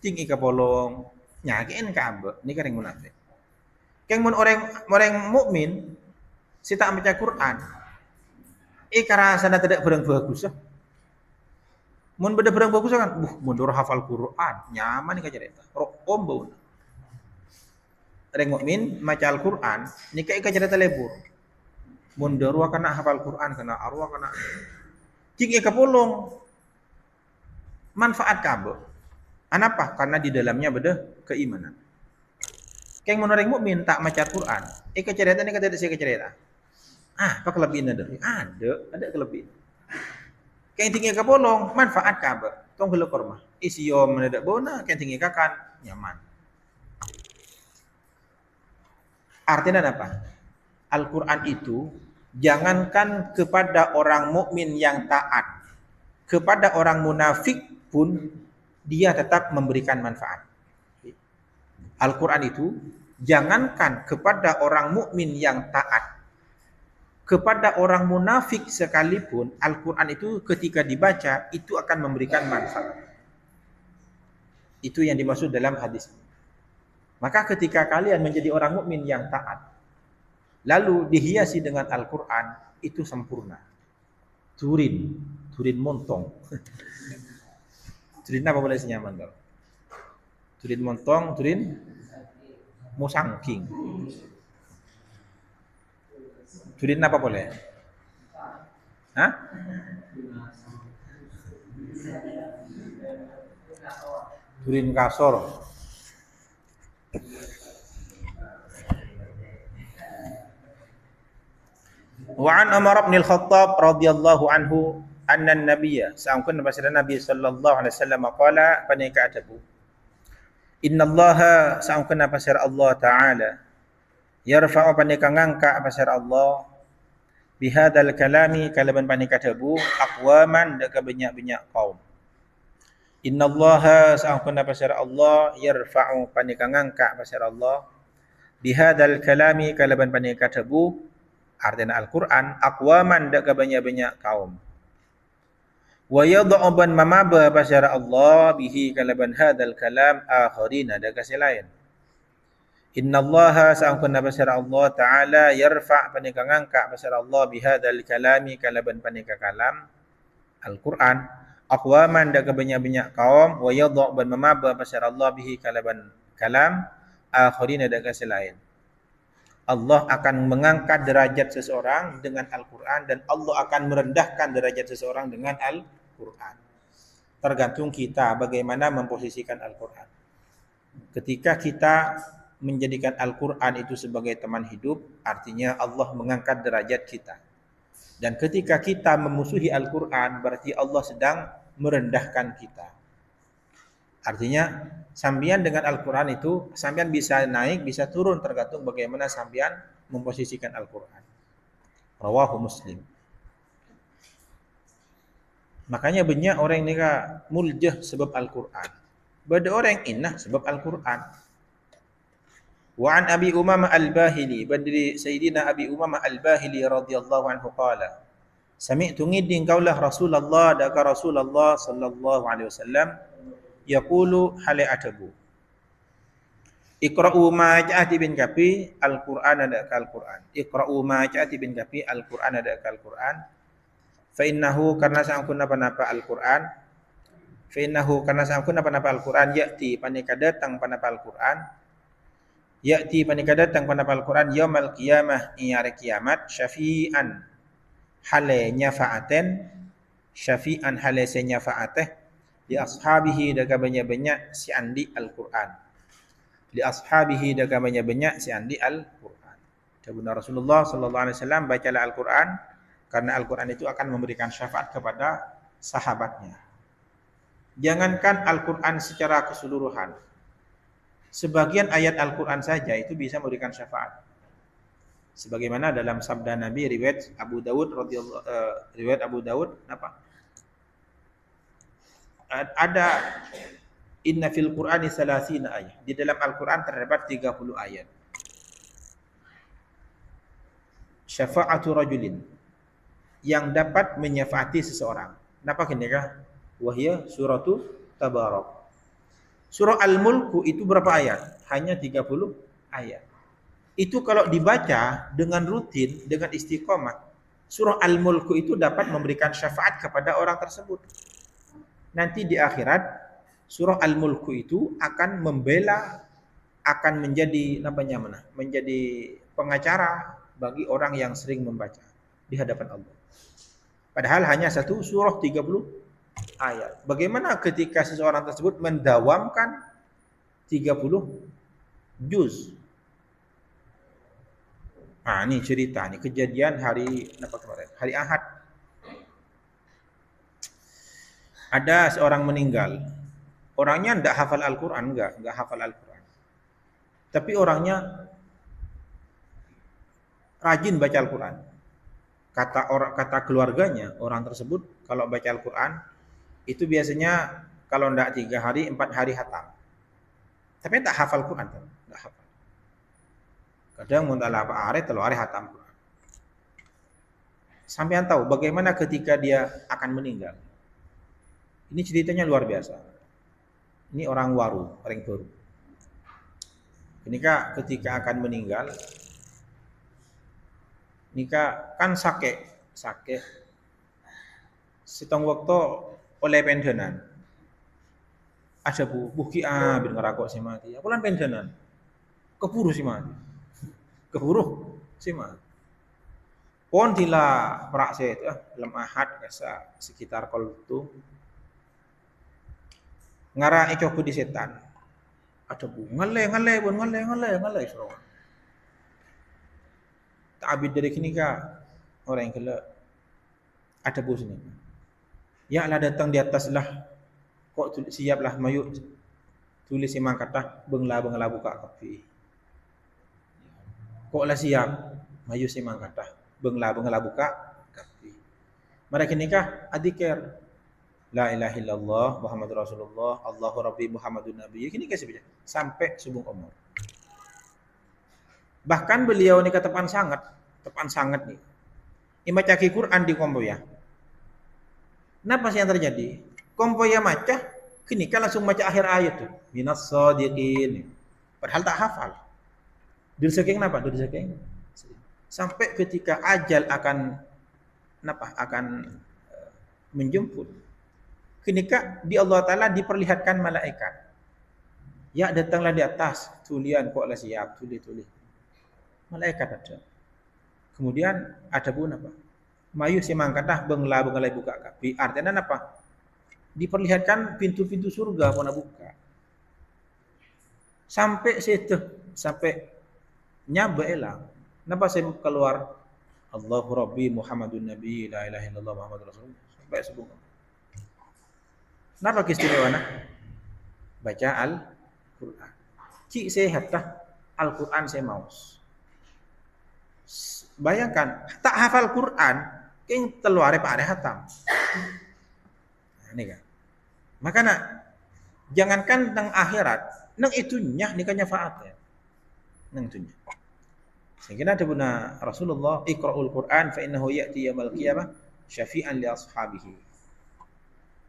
Tinggi ka polong, Nyakin kabe, ni kan yang munafik. Keng mun orang mukmin, si tak baca Quran. Karasa na tidak berang bagus. Mun beda berang bagus kan, mundur hafal Quran, nyaman ni kajareta. Rokom bau. Orang mukmin maca Al-Quran, ni kai kajareta lebur. Mundur wa kana hafal Quran, kana arwah kana. Jing kapulung manfaat kabe. Anapa? Karena di dalamnya beda keimanan. Keng mun orang mukmin tak maca Quran, kajareta ni kata saya kajareta. Apa kelebihan dari? Ada kelebihan. Kayak tinggi kapolong, manfaat kabe. Tong helo korma. Isiyo menedak bona, kayak tinggi kakan, nyaman. Artinya apa? Al-Quran itu, jangankan kepada orang mukmin yang taat, kepada orang munafik pun, dia tetap memberikan manfaat. Al-Quran itu, jangankan kepada orang mukmin yang taat, kepada orang munafik sekalipun, Al-Quran itu ketika dibaca, itu akan memberikan manfaat. Itu yang dimaksud dalam hadis. Maka ketika kalian menjadi orang mukmin yang taat, lalu dihiasi dengan Al-Quran, itu sempurna. Turin montong. Turin apa boleh senyaman kalau? Turin montong, turin musangking. Turin apa boleh? Hah? Turin kasor. Wa an Umar bin Al-Khattab radhiyallahu anhu anna an-nabiyya sa'amkun Nabi sallallahu alaihi wasallam qala panika atabu. Inna Allaha sa'amkun Allah Ta'ala yarfa'u panika ngangka pasar Allah bihadal kalami kalaban panika tabu aqwaman deka banyak-banyak kaum. Innallaha sa'akuna pasar Allah yarfa'u panika ngangka pasar Allah bihadal kalami kalaban panika tabu artinya Al-Quran aqwaman deka banyak-banyak kaum. Wa yad'u ban mamaba pasar Allah bihi kalaban hadal kalam akharina deka selain. Innallaha sa'akun pasar Allah Ta'ala yarfa' panika ngangka pasar Allah bihadal kalami kalaban panika kalam Al-Quran aqwaman daga banyak-banyak kaum wa yadha' ban mamaba pasar Allah bihi kalaban kalam akhirina daga selain. Allah akan mengangkat derajat seseorang dengan Al-Quran dan Allah akan merendahkan derajat seseorang dengan Al-Quran. Tergantung kita bagaimana memposisikan Al-Quran. Ketika kita menjadikan Al-Quran itu sebagai teman hidup, artinya Allah mengangkat derajat kita. Dan ketika kita memusuhi Al-Quran, berarti Allah sedang merendahkan kita. Artinya, sambian dengan Al-Quran itu, sambian bisa naik, bisa turun, tergantung bagaimana sambian memposisikan Al-Quran. Rawahu Muslim. Makanya banyak orang ini muljah sebab Al-Quran. Ada orang inah sebab Al-Quran. Wa an Abi Umamah Al-Bahili badri Sayyidina Abi Umamah Al-Bahili radhiyallahu anhu qala sami'tu ngiding qaulah Rasulullah daka Rasulullah sallallahu alaihi wasallam yaqulu hali atabu Iqra'u ma ja'ati bin kafi Al-Qur'an ada Al-Qur'an Iqra'u ma ja'ati bin kafi Al-Qur'an ada Al-Qur'an fa innahu karena sangkun apa-apa Al-Qur'an fa innahu karena sangkun apa-apa Al-Qur'an ya'ti panika datang panapa Al-Qur'an ya'ti panika datang panapa Al-Quran yaumal qiyamah iyare kiamat syafi'an hale nyafa'aten syafi'an hale se nyafa'ateh li ashabihi daga banyak-banyak si andi Al-Quran li ashabihi daga banyak-banyak si andi Al-Quran. Sabuna Rasulullah sallallahu alaihi wasallam bacalah Al-Quran karena Al-Quran itu akan memberikan syafaat kepada sahabatnya. Jangankan Al-Quran secara keseluruhan, sebagian ayat Al-Quran saja itu bisa memberikan syafaat. Sebagaimana dalam sabda Nabi riwayat Abu Dawud riwayat Abu Dawud apa? Ada inna fil Qur'ani 30 ayat. Di dalam Al-Quran terdapat 30 ayat. Syafa'atu rajulin yang dapat menyafaati seseorang. Napa kene kah? Wahya suratu Tabarak. Surah Al-Mulku itu berapa ayat? Hanya 30 ayat. Itu kalau dibaca dengan rutin, dengan istiqomah, surah Al-Mulku itu dapat memberikan syafaat kepada orang tersebut. Nanti di akhirat, surah Al-Mulku itu akan membela, akan menjadi menjadi pengacara bagi orang yang sering membaca di hadapan Allah. Padahal hanya satu surah 30 ayat. Bagaimana ketika seseorang tersebut mendawamkan 30 juz? Nah, ini cerita, ini kejadian hari apa kemarin? Hari Ahad. Ada seorang meninggal. Orangnya enggak hafal Al-Qur'an, enggak hafal Al-Qur'an. Tapi orangnya rajin baca Al-Qur'an. Kata keluarganya, orang tersebut kalau baca Al-Qur'an itu biasanya kalau enggak 3 hari, 4 hari khatam. Tapi tak hafal Quran, enggak hafal. Kadang mun ala apa are telu are khatam Quran. Sampean tahu bagaimana ketika dia akan meninggal. Ini ceritanya luar biasa. Ini orang Waru, orang baru. Ketika akan meninggal, nikah kan sakit. Setong waktu oleh pensiunan. Ada buki bin ngerakok si mati. Aku lan pensiunan. Keburu si mati. Pon tila prakset lem ahad kasa sekitar koltu. Ngara icoku di setan. Ada bu ngale soro. Tak abid dari kini ka orang yang kela ada bu sini. Ya lah datang di atas lah. Kok siaplah mayuk tulis imang kata bengla buka kapi. Kok lah siap mayu imang kata bengla buka kapi. Mereka nikah adikir la ilaha illallah Muhammadur Rasulullah Allahu Rabbi Muhammadun Nabi. Kini kasih baca sampai subuh umur. Bahkan beliau ni tepan sangat nih. Baca Quran di kompoya. Kenapa sih yang terjadi? Kompoya maca, kini kan langsung baca akhir ayat tuh. Minas shadiqin. Padahal tak hafal. Dul saking kenapa? Dul saking sampai ketika ajal akan menjemput. Kini di Allah Ta'ala diperlihatkan malaikat. Ya datanglah di atas, tulian kok lah siap, tulis. Malaikat ada. Kemudian ada pun apa? Mayu si mangkatah bengla buka kapi. Artinya apa? Diperlihatkan pintu-pintu surga pun buka. Sampai situ, sampai nyaba elang. Kenapa saya keluar Allahu Rabbi Muhammadun Nabi la ilaha illallah Muhammadur Rasulullah sampai sebelum. Kenapa keistimewaan? Baca Al-Qur'an. Cik sehat dah Al-Qur'an saya mau. Bayangkan tak hafal Quran, keng teluare pak ada hatam. Ini kan. Makanya jangankan tentang akhirat, nang itunya nikahnya faat ya. Nang itunya. Sehingga ada guna Rasulullah Iqra'ul Quran fa innahu ya'ti yaumil qiyamah syafi'an li ashabihi.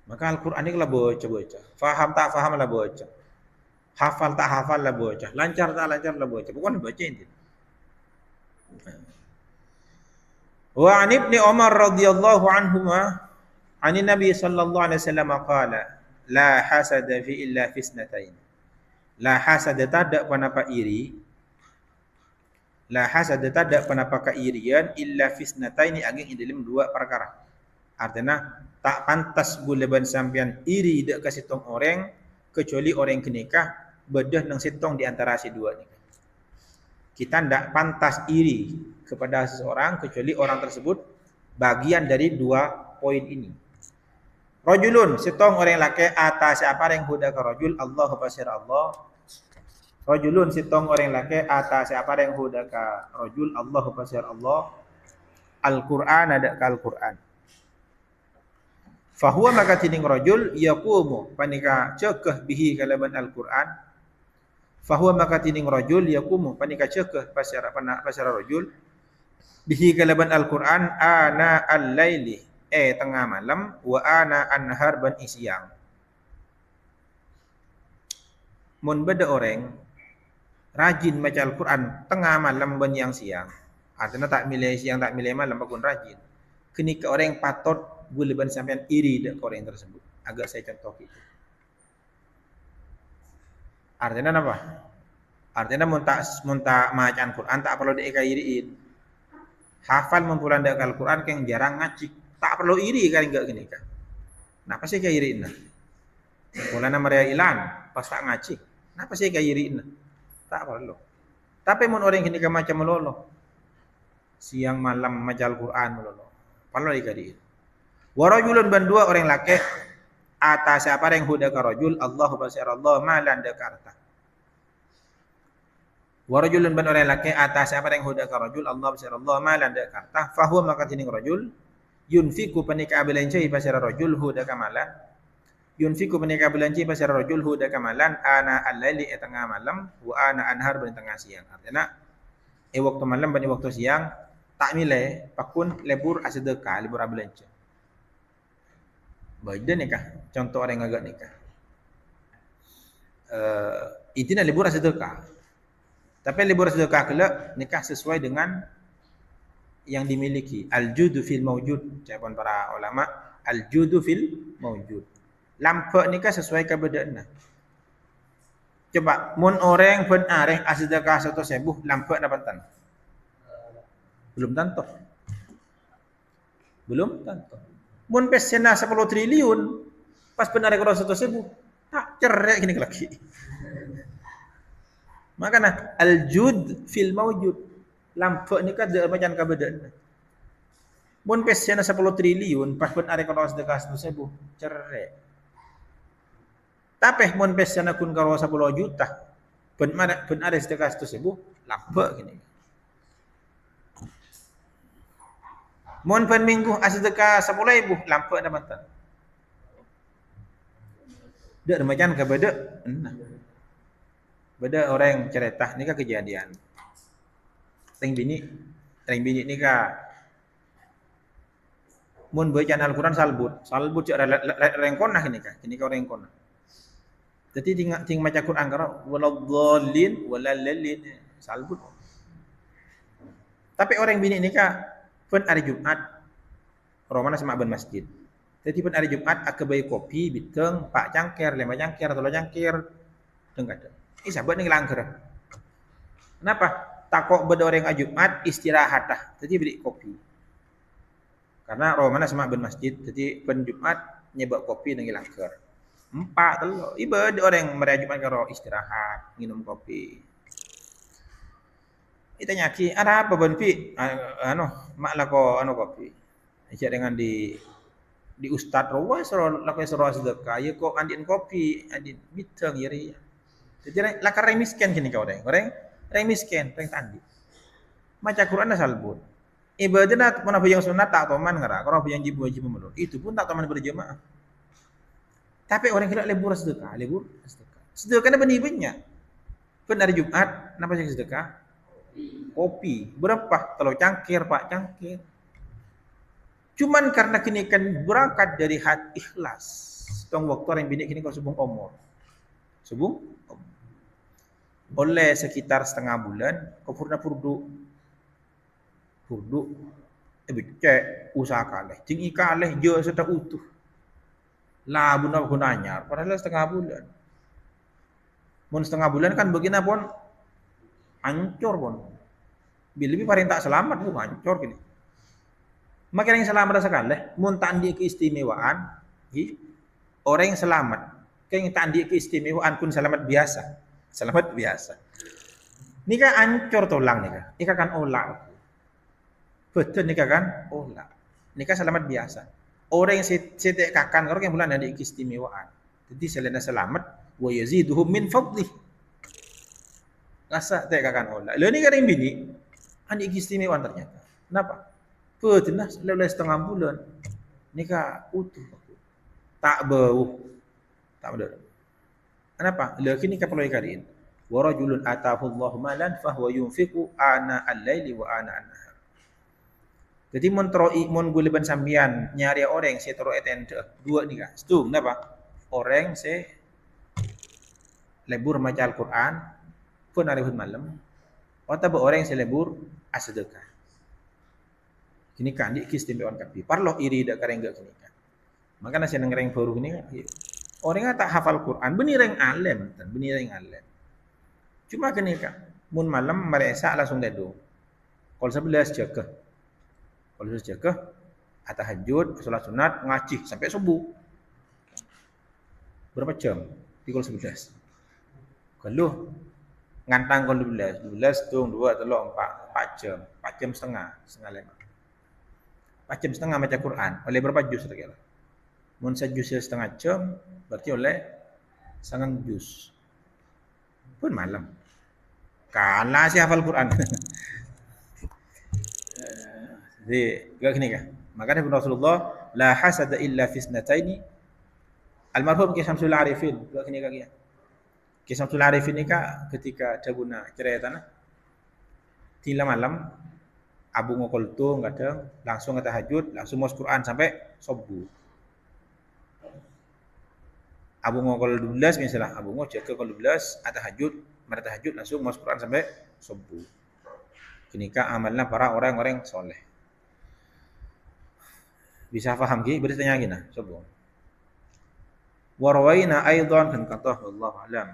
Maka Al-Qur'an ini lah baca. Faham tak faham lah baca. Hafal tak hafal lah baca. Lancar tak lancar lah baca. Bukan baca ini. Wa 'an Ibnu Umar radhiyallahu anhuma 'an Nabi sallallahu alaihi wasallam qala la hasada fi illa fi isnatain. La hasada tada panapa iri. La hasada tada panapa kairian illa fi isnatain angin dalam dua perkara. Artinya tak pantas buleban sampean iri dak ka sitong orang kecuali orang kenikah bedah nang sitong di antara si dua ni. Kita ndak pantas iri kepada seseorang kecuali orang tersebut bagian dari dua poin ini. Rajulun sitong orang laki atas apa yang huda ka rajul Allahu basir Allah. Rajulun sitong orang laki atas apa yang huda ka rajul Allahu basir Allah. Al-Qur'an ada ka Al-Qur'an. Fahuwa maka tining rajul yaqumu panika cekeh bihi kalaban Al-Qur'an. Fahuwa maka tining rajul yaqumu panika cekeh pasara rajul bihi kalaban Al-Qur'an ana al-laili tengah malam wa ana an-nahar ban siang. mun beda orang rajin baca Al-Quran tengah malam ben yang siang. Artinya tak milih siang tak milih malam bakun rajin. Kini ke orang patut boleh ben sampean iri dek ke orang tersebut. Agak saya contoh gitu. Artinya apa? Artinya mun tak maca Al-Quran tak perlu iriin. Hafal mempulan dek Al-Quran yang jarang ngaji. Tak perlu iri kan enggak gini kan. Kenapa sih kayak iriin nah? Mulana Maria Ilan pas tak ngaji. Kenapa sih kayak iriin nah? Tak perlu. Tapi mun orang gini kan macam melolo. Siang malam maca Al-Quran melolo. Perlu dikadiin. Warajulun ban dua orang laki atas siapa yang huda ka rajul Allahu basirallah malan da karta. Warajulun ban orang laki atas siapa yang huda ka rajul Allah basirallah malan da karta fa huwa maka tining rajul yunfiku panika abilanci pasira rajul huda kamalan yunfiku panika abilanci pasira rajul huda kamalan ana al-laili tengah malam wa ana anhar ban tengah siang. Artinya waktu malam ban waktu siang tak milih pakun lebur asedekah lebur abilanci. Beda nikah. Contoh orang yang agak nikah. Intinya libur sedekah. Tapi libur sedekah kelak nikah sesuai dengan yang dimiliki. Al-judu fil mawjud. Ucapan para ulama, al-judu fil mawjud. Lampak nikah sesuai kebedaannya. Coba, mun orang pun areh sedekah 100.000, lampak dapat tan? Belum tentu. Belum tentu. Mun pesena 10 triliun, pas benar kalau 100.000, tak cerai gini lagi. Makanya al-jud fil mawjud. Lampak ni kan ada macam keberadaan. Mun pesena 10 triliun, pas benar kalau sedekah 100.000, cerai. Tapi mun pesena kun kalau 10 juta, benar sedekah 100.000, lampak gini. Mun pen minggu sedekah 10.000 lampak dapat. Dak macam ke beda. Beda orang cerita ni kan kejadian. Teng bini ni kan mun baca Al-Quran salbut cak rengkonah ini kan. Ini kan rengkonah. Jadi ting maca Quran karo waladhdallin walallalin salbut. Tapi orang bini ni kan pen hari Jumat, romana sama ben masjid. Jadi pen hari Jumat aku bayi kopi, biteng, 4 cangkir, 5 cangkir, 3 cangkir, tengah ada. Sahabat ni langgar. Kenapa? Takok beda orang Jumat istirahat dah. Jadi beli kopi. Karena romana sama ben masjid, jadi pen Jumat nyebak kopi nang langgar. 4 telo. Iba orang mereka Jumat karo istirahat, minum kopi. Kita nyaki, ada apa Ben Pi? Maklah ko kopi. Ijak dengan di ustad rawa suruh lakukan suruh sedekah. Ya kok andin kopi, andin biteng yari. Jadi lakar orang miskin kini kau orang miskin, orang tandi. Maca Quran salbun. Ibadah mana yang sunat tak toman ngara, kalau yang jibu melur. Itu pun tak toman berjemaah. Tapi orang kira lebur sedekah. Sedekahnya benih-benihnya. Pen hari Jumat, kenapa sih sedekah? Kopi berapa? 3 cangkir, 4 cangkir. Cuman karena kini kan berangkat dari hati ikhlas. Tong waktu orang bini kini kau subung umur. Oleh sekitar setengah bulan kau purna purdu. Cek usaha kaleh. Cing kaleh je sudah utuh. Lah gunanya padahal setengah bulan. Mun setengah bulan kan begini pun hancur pun. Bila lebih paling tak selamat pun hancur gini. Makin yang selamat sekali, mun tandi keistimewaan, orang yang selamat, yang tandi keistimewaan pun selamat biasa. Ini kan hancur tulang nih kan. Ini kan olah. Betul nih kan olah. Ini kan selamat biasa. Orang yang setek kakan, orang yang bulan ada keistimewaan. Jadi selain selamat, wa yaziduhum min fadlih. Rasa tak akan olah. Lalu ni kan yang bini, adik keistimewaan ternyata. Kenapa? Pernah lelah setengah bulan, nikah utuh, tak bau, tak ada. Kenapa? Lalu ni kapal ikan. Warajulun atahullahu malan, fahuwa yunfiqu ana al-laili wa ana an-nahar. Jadi mun guliban sambian nyari orang saya taruh etende dua ni kan. Setu, kenapa? Orang saya lebur baca Al-Quran pun hari pun malam. Atau orang yang selebur asedekah. Kini kan di keistimewaan kapi. Parloh iri dak kareng gak kini kan. Maka nasi ngereng baru kini kan. Orang tak hafal Quran, benireng alim, benireng alim. Cuma kini kan, mun malam mereka langsung dedo. Kalau 11 cekeh. Kalau 11 cekeh, tahajud, salat sunat, ngaji sampai subuh. Berapa jam? 11. Kalau ngantang kalau 12 tung 2 telur 4 jam, 4 jam setengah 5. 4 jam setengah baca Quran. Oleh berapa juz kira-kira? Mun sejuz setengah jam, berarti oleh setengah juz. Pun malam. Kalah si hafal Quran. Jadi, gak gini kan? Makanya Rasulullah la hasada illa fi isnataini. Almarhum Ki Syamsul Arifin, gak gini kaki ya. Ki Syamsul Arifin ni kak ketika ada guna cerita tanah. Tila malam abu ngokol tu kadang langsung ke tahajud, langsung mos Quran sampai subuh. Abu ngokol 12 misalnya, abu ngocek ke 12 tahajud, mereka tahajud langsung mos Quran sampai subuh. Kini kak amalnya para orang-orang soleh. Bisa faham ki? Bertanya gini, subuh. Warwaina aidan kan kata Allah alam.